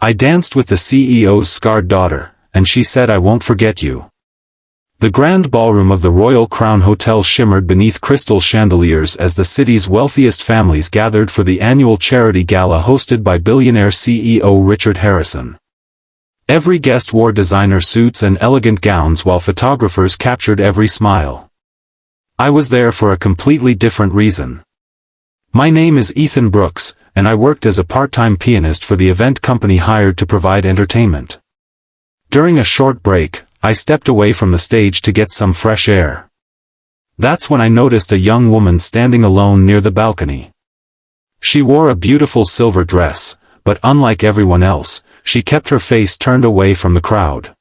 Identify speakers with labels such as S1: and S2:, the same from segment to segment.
S1: I danced with the CEO's scarred daughter, and she said I won't forget you. The grand ballroom of the Royal Crown Hotel shimmered beneath crystal chandeliers as the city's wealthiest families gathered for the annual charity gala hosted by billionaire CEO Richard Harrison. Every guest wore designer suits and elegant gowns while photographers captured every smile. I was there for a completely different reason. My name is Ethan Brooks, and I worked as a part-time pianist for the event company hired to provide entertainment. During a short break, I stepped away from the stage to get some fresh air. That's when I noticed a young woman standing alone near the balcony. She wore a beautiful silver dress, but unlike everyone else, she kept her face turned away from the crowd.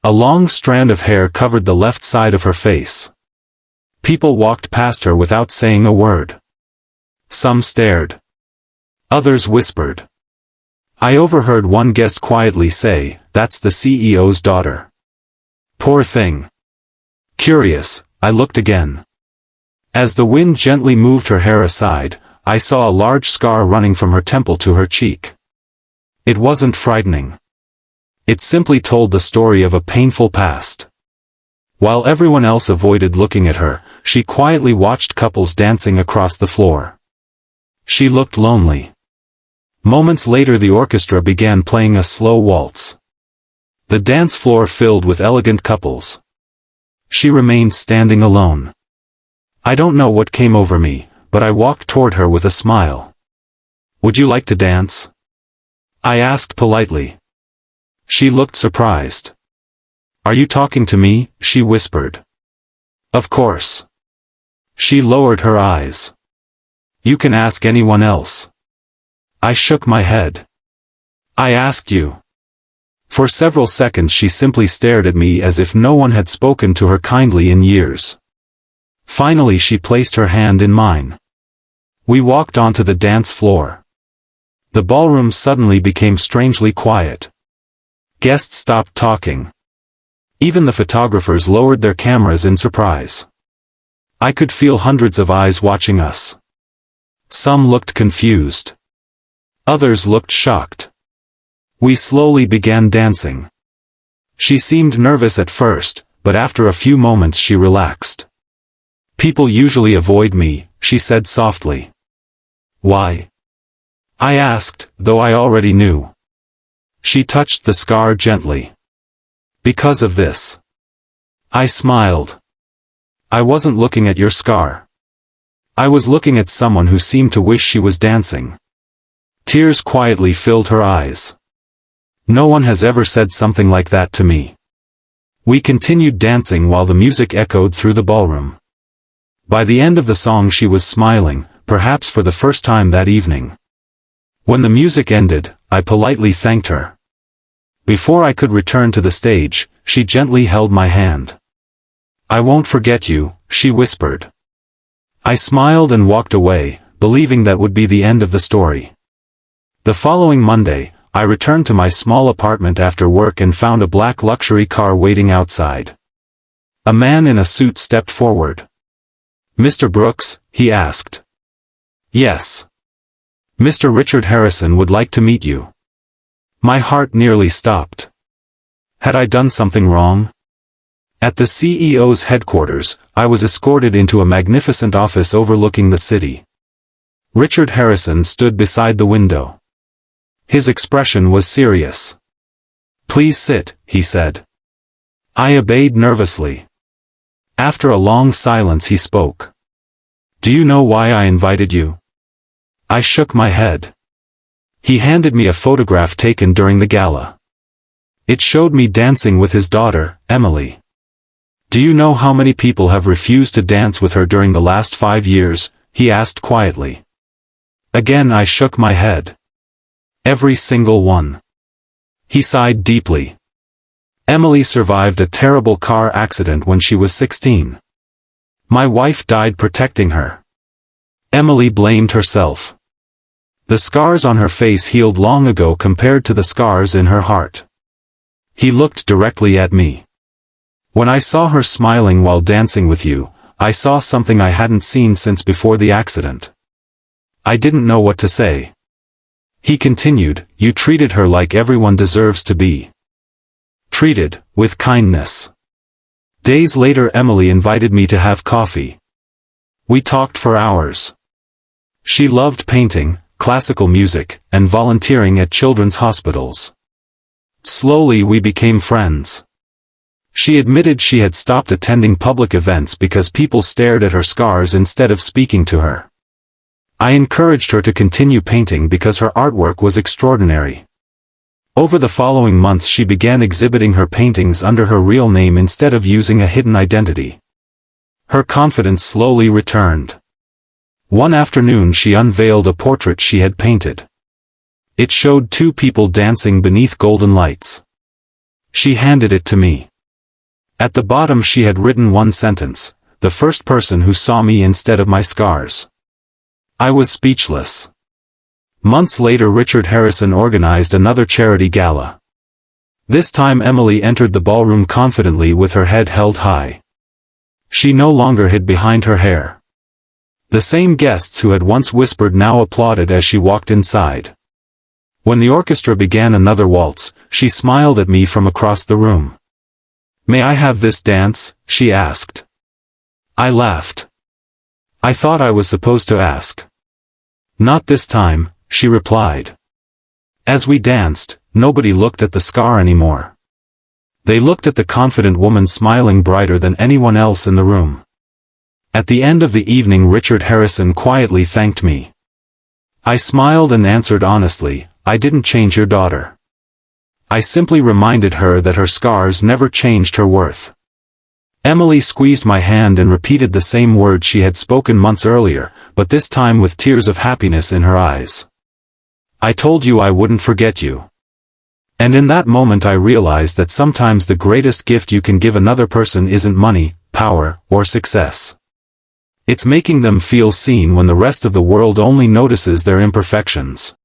S1: A long strand of hair covered the left side of her face. People walked past her without saying a word. Some stared. Others whispered. I overheard one guest quietly say, "That's the CEO's daughter." Poor thing. Curious, I looked again. As the wind gently moved her hair aside, I saw a large scar running from her temple to her cheek. It wasn't frightening. It simply told the story of a painful past. While everyone else avoided looking at her, she quietly watched couples dancing across the floor. She looked lonely. Moments later the orchestra began playing a slow waltz. The dance floor filled with elegant couples. She remained standing alone. I don't know what came over me, but I walked toward her with a smile. "Would you like to dance?" I asked politely. She looked surprised. "Are you talking to me?" she whispered. "Of course." She lowered her eyes. "You can ask anyone else." I shook my head. "I asked you." For several seconds she simply stared at me as if no one had spoken to her kindly in years. Finally she placed her hand in mine. We walked onto the dance floor. The ballroom suddenly became strangely quiet. Guests stopped talking. Even the photographers lowered their cameras in surprise. I could feel hundreds of eyes watching us. Some looked confused. Others looked shocked. We slowly began dancing. She seemed nervous at first, but after a few moments she relaxed. "People usually avoid me," she said softly. "Why?" I asked, though I already knew. She touched the scar gently. "Because of this." I smiled. "I wasn't looking at your scar. I was looking at someone who seemed to wish she was dancing." Tears quietly filled her eyes. No one has ever said something like that to me. We continued dancing while the music echoed through the ballroom. By the end of the song she was smiling, perhaps for the first time that evening. When the music ended, I politely thanked her. Before I could return to the stage, she gently held my hand. "I won't forget you," she whispered. I smiled and walked away, believing that would be the end of the story. The following Monday, I returned to my small apartment after work and found a black luxury car waiting outside. A man in a suit stepped forward. "Mr. Brooks?" he asked. "Yes. Mr. Richard Harrison would like to meet you." My heart nearly stopped. Had I done something wrong? At the CEO's headquarters, I was escorted into a magnificent office overlooking the city. Richard Harrison stood beside the window. His expression was serious. "Please sit," he said. I obeyed nervously. After a long silence he spoke. "Do you know why I invited you?" I shook my head. He handed me a photograph taken during the gala. It showed me dancing with his daughter, Emily. "Do you know how many people have refused to dance with her during the last 5 years?" he asked quietly. Again I shook my head. "Every single one." He sighed deeply. "Emily survived a terrible car accident when she was 16. My wife died protecting her. Emily blamed herself. The scars on her face healed long ago compared to the scars in her heart." He looked directly at me. "When I saw her smiling while dancing with you, I saw something I hadn't seen since before the accident." I didn't know what to say. He continued, you treated her like everyone deserves to be treated, with kindness. Days later Emily invited me to have coffee. We talked for hours. She loved painting, classical music, and volunteering at children's hospitals. Slowly we became friends. She admitted she had stopped attending public events because people stared at her scars instead of speaking to her. I encouraged her to continue painting because her artwork was extraordinary. Over the following months she began exhibiting her paintings under her real name instead of using a hidden identity. Her confidence slowly returned. One afternoon she unveiled a portrait she had painted. It showed two people dancing beneath golden lights. She handed it to me. At the bottom she had written one sentence, the first person who saw me instead of my scars. I was speechless. Months later Richard Harrison organized another charity gala. This time Emily entered the ballroom confidently with her head held high. She no longer hid behind her hair. The same guests who had once whispered now applauded as she walked inside. When the orchestra began another waltz, she smiled at me from across the room. "May I have this dance?" she asked. I laughed. I thought I was supposed to ask. "Not this time," she replied. As we danced, nobody looked at the scar anymore. They looked at the confident woman smiling brighter than anyone else in the room. At the end of the evening Richard Harrison quietly thanked me. I smiled and answered honestly, "I didn't change your daughter. I simply reminded her that her scars never changed her worth." Emily squeezed my hand and repeated the same words she had spoken months earlier, but this time with tears of happiness in her eyes. "I told you I wouldn't forget you." And in that moment I realized that sometimes the greatest gift you can give another person isn't money, power, or success. It's making them feel seen when the rest of the world only notices their imperfections.